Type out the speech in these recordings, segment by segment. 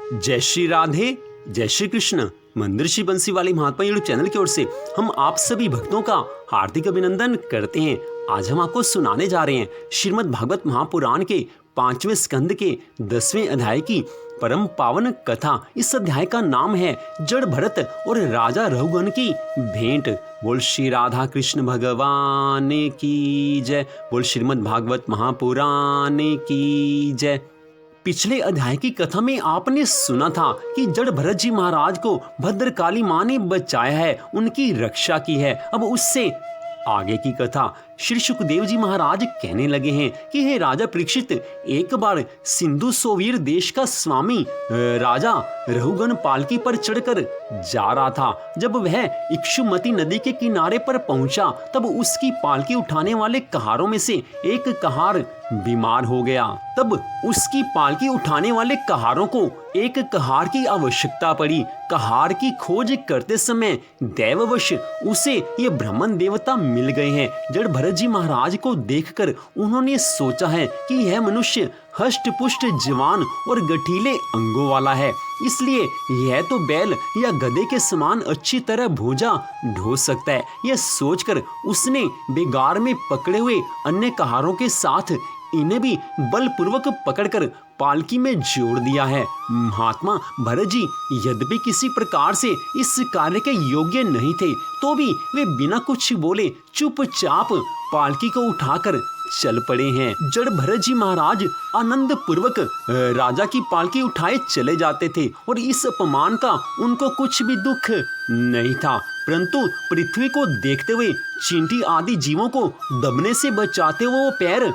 जय श्री राधे, जय श्री कृष्ण। मंदिर श्री बंसी वाले महात्मा यूट्यूब चैनल की ओर से हम आप सभी भक्तों का हार्दिक अभिनंदन करते हैं। आज हम आपको सुनाने जा रहे हैं श्रीमद् भागवत महापुराण के 5वें स्कंद के 10वें अध्याय की परम पावन कथा। इस अध्याय का नाम है जड़ भरत और राजा रघुगण की भेंट। बोल श्री राधा कृष्ण भगवान की जय। बोल श्रीमद् भागवत महापुराण की जय। पिछले अध्याय की कथा में आपने सुना था कि जड़ भरत जी महाराज को भद्रकाली माँ ने बचाया है, उनकी रक्षा की है। अब उससे आगे की कथा श्री सुखदेव जी महाराज कहने लगे हैं कि हे राजा परीक्षित, एक बार सिंधु सोवीर देश का स्वामी राजा रघुगण पालकी पर चढ़कर जा रहा था। जब वह इक्षुमती नदी के किनारे पर पहुंचा तब उसकी पालकी उठाने वाले कहारों में से एक कहार बीमार हो गया। तब उसकी पालकी उठाने वाले कहारों को एक कहार की आवश्यकता पड़ी। कहार की खोज करते समय दैववश उसे ये ब्राह्मण देवता मिल गए हैं। जड़ भरत जी महाराज को देखकर उन्होंने सोचा है कि यह मनुष्य हष्ट पुष्ट जवान और गठीले अंगों वाला है, इसलिए यह तो बैल या गधे के समान अच्छी तरह भूजा ढो सकता है। यह सोचकर उसने बेगार में पकड़े हुए अन्य कहारों के साथ इन्हें भी बलपूर्वक पकड़कर पालकी में जोड़ दिया है। महात्मा भरत जी यद्यपि किसी प्रकार से इस कार्य के योग्य नहीं थे, तो भी वे बिना कुछ बोले चुपचाप पालकी को उठाकर चल पड़े हैं। जड़ भरत जी महाराज आनंद पूर्वक राजा की पालकी उठाए चले जाते थे और इस अपमान का उनको कुछ भी दुख नहीं था, परंतु पृथ्वी को देखते हुए चींटी आदि जीवों को दबने से बचाते हुए वो पैर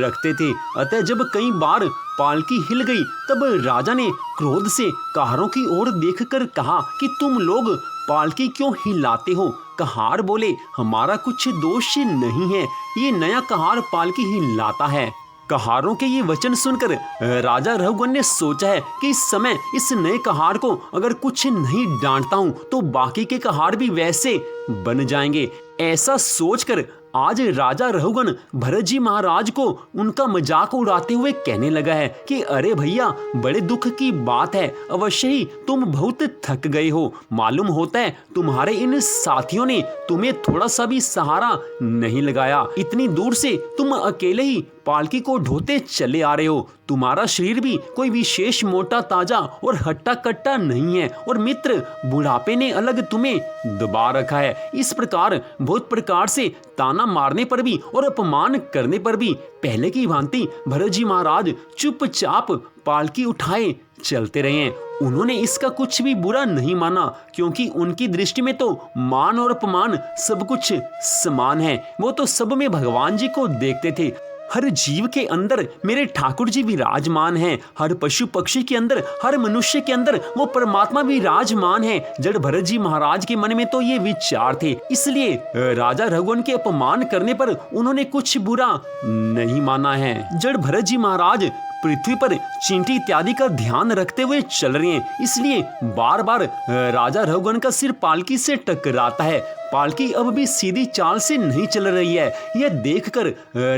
रखते थे। अतः जब कई बार पालकी हिल गई तब राजा ने क्रोध से कहारों की ओर देखकर कहा कि तुम लोग पालकी क्यों हिलाते हो? कहार बोले, हमारा कुछ दोष नहीं है, ये नया कहार पालकी हिलाता है। कहारों के ये वचन सुनकर राजा रघुगण ने सोचा है कि इस समय इस नए कहार को अगर कुछ नहीं डांटता हूं तो बाकी के कहार भी वैसे बन जाएंगे। ऐसा सोचकर आज राजा रघुगण भरत जी महाराज को उनका मजाक उड़ाते हुए कहने लगा है कि अरे भैया, बड़े दुख की बात है, अवश्य ही तुम बहुत थक गए हो। मालूम होता है तुम्हारे इन साथियों ने तुम्हें थोड़ा सा भी सहारा नहीं लगाया। इतनी दूर से तुम अकेले ही पालकी को ढोते चले आ रहे हो। तुम्हारा शरीर भी कोई विशेष मोटा ताजा और हट्टा कट्टा नहीं है और मित्र बुढ़ापे ने अलग तुम्हें दबा रखा है। इस प्रकार बहुत प्रकार से ताना मारने पर भी और अपमान करने पर भी पहले की भांति भरत जी महाराज चुपचाप पालकी उठाए चलते रहे हैं। उन्होंने इसका कुछ भी बुरा नहीं माना, क्योंकि उनकी दृष्टि में तो मान और अपमान सब कुछ समान है। वो तो सब में भगवान जी को देखते थे। हर जीव के अंदर मेरे ठाकुर जी विराजमान हैं, हर पशु पक्षी के अंदर, हर मनुष्य के अंदर वो परमात्मा विराजमान है। जड़ भरत जी महाराज के मन में तो ये विचार थे, इसलिए राजा रघुगण के अपमान करने पर उन्होंने कुछ बुरा नहीं माना है। जड़ भरत जी महाराज पृथ्वी पर चींटी इत्यादि का ध्यान रखते हुए चल रहे हैं, इसलिए बार बार राजा रघुगण का सिर पालकी से टकराता है। पालकी अब भी सीधी चाल से नहीं चल रही है। यह देखकर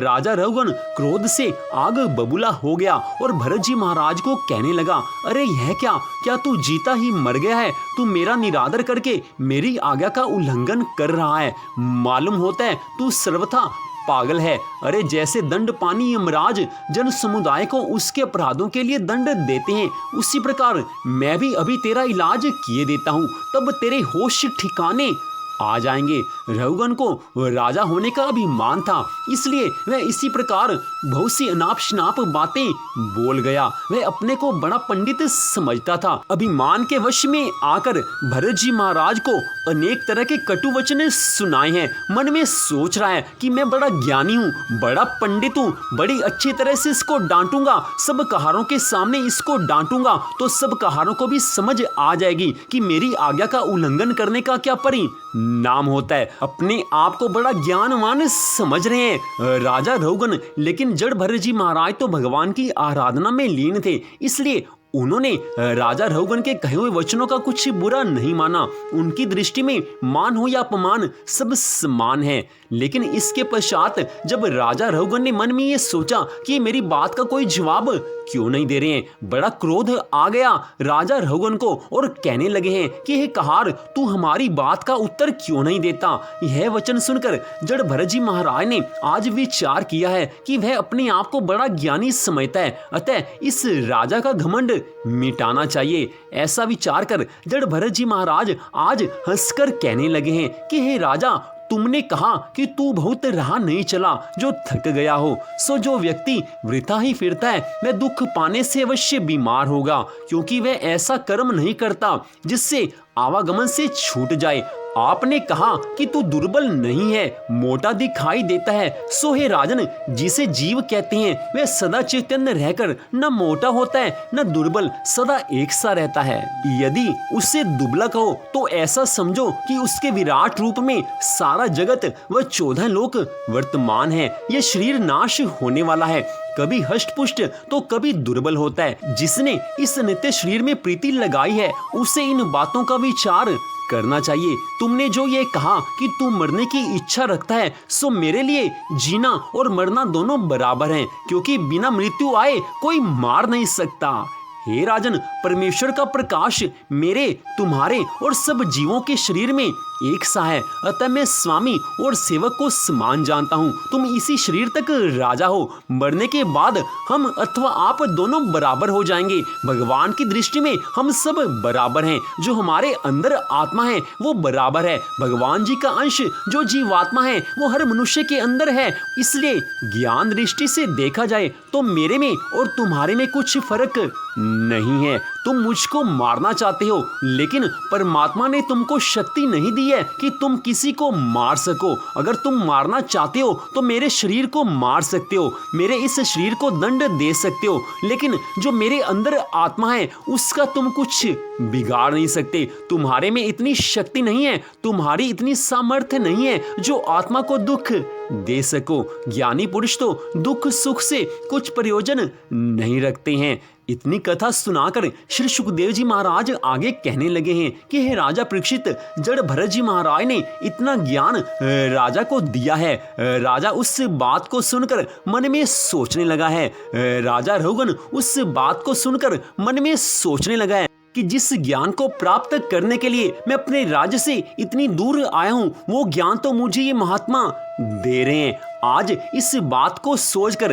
राजा रघुगण क्रोध से आग बबूला हो गया और भरत जी महाराज को कहने लगा, अरे यह क्या तू जीता ही मर गया है? तू मेरा निरादर करके मेरी आज्ञा का उल्लंघन कर रहा है। मालूम होता है तू सर्वथा पागल है। अरे जैसे दंड पानी यमराज जन समुदाय को उसके अपराधों के लिए दंड देते हैं, उसी प्रकार मैं भी अभी तेरा इलाज किए देता हूं, तब तेरे होश ठिकाने आ जाएंगे। रघुगण को राजा होने का अभिमान था, इसलिए वह इसी प्रकार बहुत सी अनाप शनाप बातें बोल गया। वह अपने को बड़ा पंडित समझता था। अभिमान के वश में आकर भरत जी महाराज को अनेक तरह के कटु वचन सुनाए हैं। मन में सोच रहा है कि मैं बड़ा ज्ञानी हूँ, बड़ा पंडित हूँ, बड़ी अच्छी तरह से इसको डांटूंगा, सब कहारों के सामने इसको डांटूंगा तो सब कहारों को भी समझ आ जाएगी कि मेरी आज्ञा का उल्लंघन करने का क्या परिणाम होता है। अपने आप को बड़ा ज्ञानवान समझ रहे हैं राजा रघुगण, लेकिन जड़ भरत जी महाराज तो भगवान की आराधना में लीन थे, इसलिए उन्होंने राजा रहुगण के कहे हुए वचनों का कुछ बुरा नहीं माना। उनकी दृष्टि में मान हो या अपमान सब समान है। लेकिन इसके पश्चात जब राजा रहुगण ने मन में ये सोचा कि मेरी बात का कोई जवाब क्यों नहीं दे रहे हैं, बड़ा क्रोध आ गया राजा रहुगण को और कहने लगे हैं कि हे कहार, तू हमारी बात का उत्तर क्यों नहीं देता। यह वचन सुनकर जड़ भरत जी महाराज ने आज विचार किया है कि वह अपने आप को बड़ा ज्ञानी समझता है, अतः इस राजा का घमंड मिटाना चाहिए। ऐसा विचार कर जड़ भरत जी महाराज आज हंसकर कहने लगे हैं कि हे राजा, तुमने कहा कि तू बहुत राह नहीं चला जो थक गया हो, सो जो व्यक्ति वृथा ही फिरता है वह दुख पाने से अवश्य बीमार होगा, क्योंकि वह ऐसा कर्म नहीं करता जिससे आवागमन से छूट जाए। आपने कहा कि तू दुर्बल नहीं है, मोटा दिखाई देता है, सो हे राजन, जिसे जीव कहते हैं वह सदा चैतन्य रहकर न मोटा होता है न दुर्बल, सदा एक सा रहता है। यदि उससे दुबला कहो तो ऐसा समझो कि उसके विराट रूप में सारा जगत व 14 लोक वर्तमान है। यह शरीर नाश होने वाला है, कभी हष्ट पुष्ट तो कभी दुर्बल होता है। जिसने इस नित्य शरीर में प्रीति लगाई है उसे इन बातों का विचार करना चाहिए। तुमने जो ये कहा कि तू मरने की इच्छा रखता है, सो मेरे लिए जीना और मरना दोनों बराबर हैं, क्योंकि बिना मृत्यु आए कोई मार नहीं सकता। हे राजन, परमेश्वर का प्रकाश मेरे, तुम्हारे और सब जीवों के शरीर में एक सा है, अतः मैं स्वामी और सेवक को समान जानता हूँ। तुम इसी शरीर तक राजा हो, मरने के बाद हम अथवा आप दोनों बराबर हो जाएंगे। भगवान की दृष्टि में हम सब बराबर हैं। जो हमारे अंदर आत्मा है वो बराबर है। भगवान जी का अंश जो जीवात्मा है वो हर मनुष्य के अंदर है। इसलिए ज्ञान दृष्टि से देखा जाए तो मेरे में और तुम्हारे में कुछ फर्क नहीं है। तुम मुझको मारना चाहते हो, लेकिन परमात्मा ने तुमको शक्ति नहीं दी है कि तुम किसी को मार सको। अगर तुम मारना चाहते हो तो मेरे शरीर को मार सकते हो, मेरे इस शरीर को दंड दे सकते हो, लेकिन जो मेरे अंदर आत्मा है उसका तुम कुछ बिगाड़ नहीं सकते। तुम्हारे में इतनी शक्ति नहीं है, तुम्हारी इतनी सामर्थ्य नहीं है जो आत्मा को दुख दे सको। ज्ञानी पुरुष तो दुख सुख से कुछ प्रयोजन नहीं रखते हैं। इतनी कथा सुनाकर श्री सुखदेव जी महाराज आगे कहने लगे हैं कि हे राजा परीक्षित, जड़ भरत जी महाराज ने इतना ज्ञान राजा को दिया है। राजा उस बात को सुनकर मन में सोचने लगा है। राजा रहुगण उस बात को सुनकर मन में सोचने लगा है कि जिस ज्ञान को प्राप्त करने के लिए मैं अपने राज्य से इतनी दूर आया हूँ, वो ज्ञान तो मुझे ये महात्मा दे रहे हैं। आज इस बात को सोचकर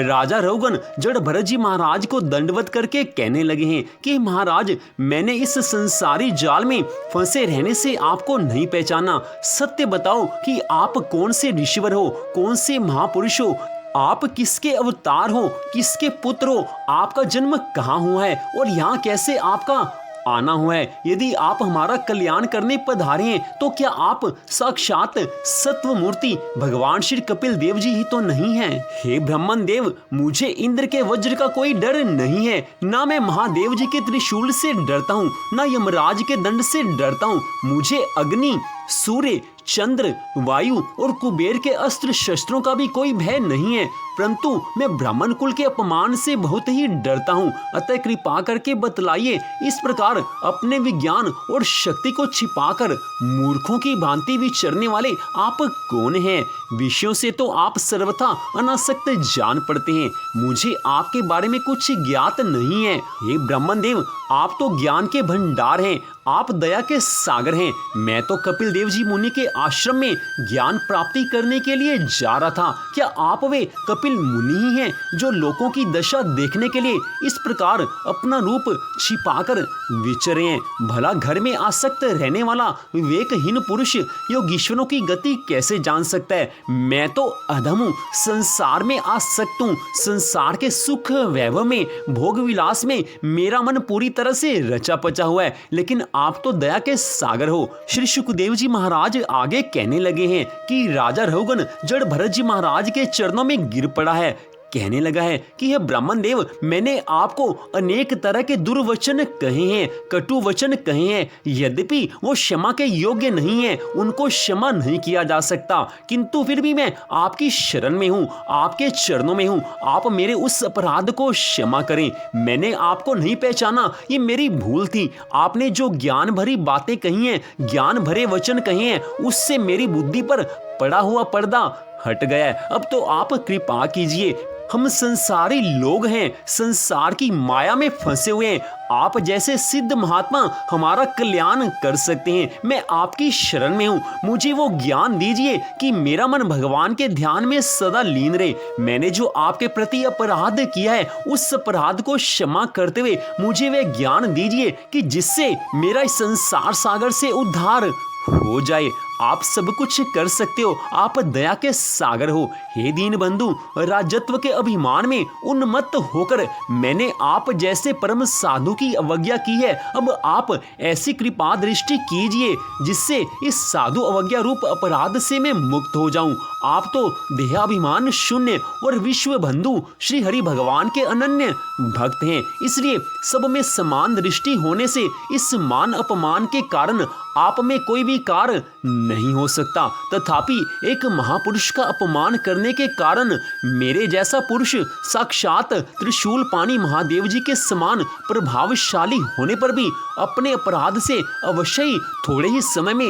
राजा रहुगण जड़ भरत जी महाराज को दंडवत करके कहने लगे हैं कि महाराज, मैंने इस संसारी जाल में फंसे रहने से आपको नहीं पहचाना। सत्य बताओ कि आप कौन से ऋषिवर हो, कौन से महापुरुष हो, आप किसके अवतार हो, किसके पुत्र हो, आपका जन्म कहाँ हुआ है और यहाँ कैसे आपका आना हुआ है। यदि आप हमारा कल्याण करने पधारे हैं तो क्या आप साक्षात सत्व मूर्ति भगवान श्री कपिल देव जी ही तो नहीं हैं? हे ब्रह्मन देव, मुझे इंद्र के वज्र का कोई डर नहीं है, ना मैं महादेव जी के त्रिशूल से डरता हूँ, ना यमराज के दंड से डरता हूँ। मुझे अग्नि, सूर्य, चंद्र, वायु और कुबेर के अस्त्र शस्त्रों का भी कोई भय नहीं है, परंतु मैं ब्राह्मण कुल के अपमान से बहुत ही डरता हूँ। अतः कृपा करके बतलाइए, इस प्रकार अपने विज्ञान और शक्ति को छिपाकर मूर्खों की भांति विचरने वाले आप कौन हैं? विषयों से तो आप सर्वथा अनासक्त जान पड़ते हैं। मुझे आपके बारे में कुछ ज्ञात नहीं है। हे ब्राह्मण देव, आप तो ज्ञान के भंडार हैं, आप दया के सागर हैं। मैं तो कपिल देव जी मुनि के आश्रम में ज्ञान प्राप्ति करने के लिए जा रहा था। क्या आप वे कपिल मुनि ही हैं जो लोगों की दशा देखने के लिए इस प्रकार अपना रूप छिपाकर विचरे हैं? भला घर में आसक्त रहने वाला विवेकहीन पुरुष योगीश्वरों की गति कैसे जान सकता है? मैं तो अधम हूँ, संसार में आसक्त हूँ, संसार के सुख वैभव में, भोग विलास में मेरा मन पूरी तरह से रचा पचा हुआ है, लेकिन आप तो दया के सागर हो। श्री सुखदेव जी महाराज आगे कहने लगे हैं कि राजा रहुगण जड़ भरत जी महाराज के चरणों में गिर पड़ा है। कहने लगा है कि हे ब्राह्मण देव, मैंने आपको अनेक तरह के दुर्वचन कहे हैं, कटु वचन कहे हैं, यद्यपि वो क्षमा के योग्य नहीं है, उनको क्षमा नहीं किया जा सकता, किंतु फिर भी मैं आपकी शरण में हूँ, आपके चरणों में हूँ, आप मेरे उस अपराध को क्षमा करें। मैंने आपको नहीं पहचाना, ये मेरी भूल थी। आपने जो ज्ञान भरी बातें कही हैं, ज्ञान भरे वचन कहे हैं, उससे मेरी बुद्धि पर पड़ा हुआ पर्दा हट गया है। अब तो आप कृपा कीजिए। हम संसारी लोग हैं, संसार की माया में फंसे हुए हैं। आप जैसे सिद्ध महात्मा हमारा कल्याण कर सकते हैं। मैं आपकी शरण में हूँ, मुझे वो ज्ञान दीजिए कि मेरा मन भगवान के ध्यान में सदा लीन रहे। मैंने जो आपके प्रति अपराध किया है, उस अपराध को क्षमा करते हुए मुझे वह ज्ञान दीजिए कि जिससे मेरा इस संसार सागर से उद्धार हो जाए। आप सब कुछ कर सकते हो, आप दया के सागर हो। हे दीन बंधु, राजत्व के अभिमान में उन्मत्त होकर मैंने आप जैसे परम साधु की अवज्ञा की है। अब आप ऐसी कृपा दृष्टि कीजिए जिससे इस साधु अवज्ञा रूप अपराध से मैं मुक्त हो जाऊं। आप तो देहाभिमान शून्य और विश्व बंधु श्री हरि भगवान के अनन्य भक्त हैं, इसलिए सब में समान दृष्टि होने से इस मान अपमान के कारण आप में कोई भी कार्य नहीं हो सकता। तथापि एक महापुरुष का अपमान करने के कारण मेरे जैसा पुरुष साक्षात त्रिशूल पानी महादेव जी के समान प्रभावशाली होने पर भी अपने अपराध से अवश्य ही थोड़े ही समय में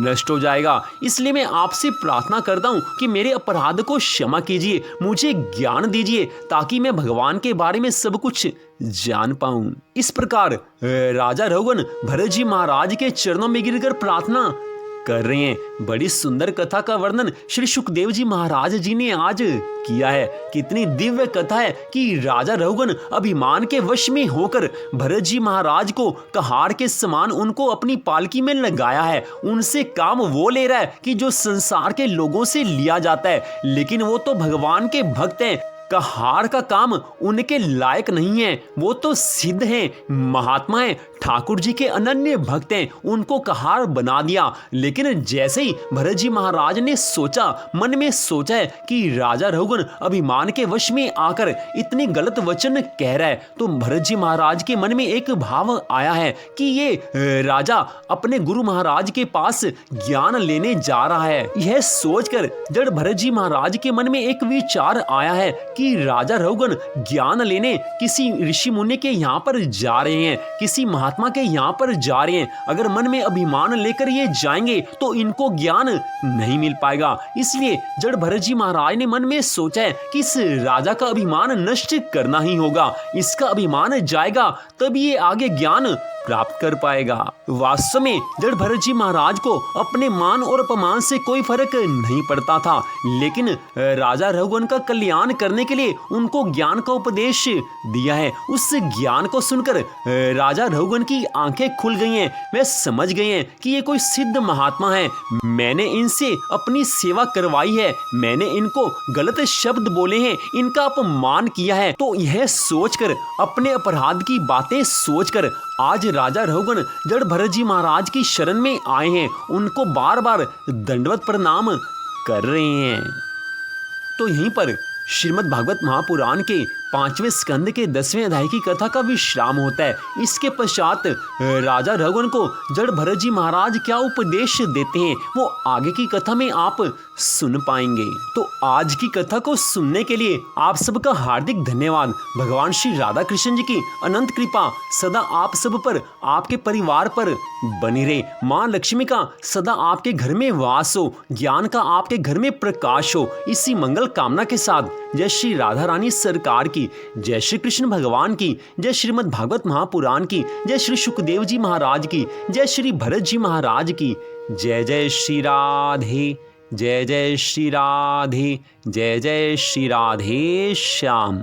नष्ट हो जाएगा। इसलिए मैं आपसे प्रार्थना करता हूँ कि मेरे अपराध को क्षमा कीजिए, मुझे ज्ञान दीजिए ताकि मैं भगवान के बारे में सब कुछ जान पाऊं। इस प्रकार राजा रघुगण भरत जी महाराज के चरणों में गिरकर प्रार्थना कर रहे हैं। बड़ी सुंदर कथा का वर्णन श्री सुखदेव जी महाराज जी ने आज किया है। कितनी दिव्य कथा है कि राजा रघुगण अभिमान के वश में होकर भरत जी महाराज को कहार के समान उनको अपनी पालकी में लगाया है। उनसे काम वो ले रहा है कि जो संसार के लोगों से लिया जाता है, लेकिन वो तो भगवान के भक्त हैं। कहार का काम उनके लायक नहीं है, वो तो सिद्ध हैं, महात्मा हैं, ठाकुर जी के अनन्य भक्त हैं, उनको कहार बना दिया। लेकिन जैसे ही भरत जी महाराज ने सोचा, मन में सोचा है कि राजा रघुगण अभिमान के वश में आकर इतनी गलत वचन कह रहा है, तो भरत जी महाराज के मन में एक भाव आया है कि ये राजा अपने गुरु महाराज के पास ज्ञान लेने जा रहा है। यह सोचकर जड़ भरत जी महाराज के मन में एक विचार आया है कि राजा रघुगण ज्ञान लेने किसी ऋषि मुनि के यहाँ पर जा रहे हैं, किसी महात्मा के यहाँ पर जा रहे हैं। अगर मन में अभिमान लेकर ये जाएंगे तो इनको ज्ञान नहीं मिल पाएगा। इसलिए जड़ भरत जी महाराज ने मन में सोचा है कि इस राजा का अभिमान नष्ट करना ही होगा। इसका अभिमान जाएगा तब ये आगे ज्ञान प्राप्त कर पाएगा। वास्तव में जड़ भरत जी महाराज को अपने मान और अपमान से कोई फर्क नहीं पड़ता था, लेकिन राजा रघुगण का कल्याण करने के लिए उनको ज्ञान का उपदेश दिया है। उस ज्ञान को सुनकर राजा रघुगण की आंखें खुल गई हैं। वे समझ गए हैं कि ये कोई सिद्ध महात्मा है। मैंने इनसे अपनी सेवा करवाई है, मैंने इनको गलत शब्द बोले हैं, इनका अपमान किया है। तो यह सोचकर, अपने अपराध की बातें सोचकर आज राजा रघुगण जड़ भरत जी महाराज की शरण में आए हैं, उनको बार बार दंडवत प्रणाम कर रहे हैं। तो यहीं पर श्रीमद् भागवत महापुराण के 5वें स्कंद के 10वें अध्याय की कथा का विश्राम होता है। इसके पश्चात राजा रघुगण को जड़ भरत जी महाराज क्या उपदेश देते हैं वो आगे की कथा में आप सुन पाएंगे। तो आज की कथा को सुनने के लिए आप सबका हार्दिक धन्यवाद। भगवान श्री राधा कृष्ण जी की अनंत कृपा सदा आप सब पर, आपके परिवार पर बनी रहे। माँ लक्ष्मी का सदा आपके घर में वास हो, ज्ञान का आपके घर में प्रकाश हो। इसी मंगल कामना के साथ जय श्री राधा रानी सरकार की, जय श्री कृष्ण भगवान की, जय श्रीमद् भागवत महापुराण की, जय श्री सुखदेव जी महाराज की, जय श्री भरत जी महाराज की। जय जय श्री राधे, जय जय श्री राधे, जय जय श्री राधे श्याम।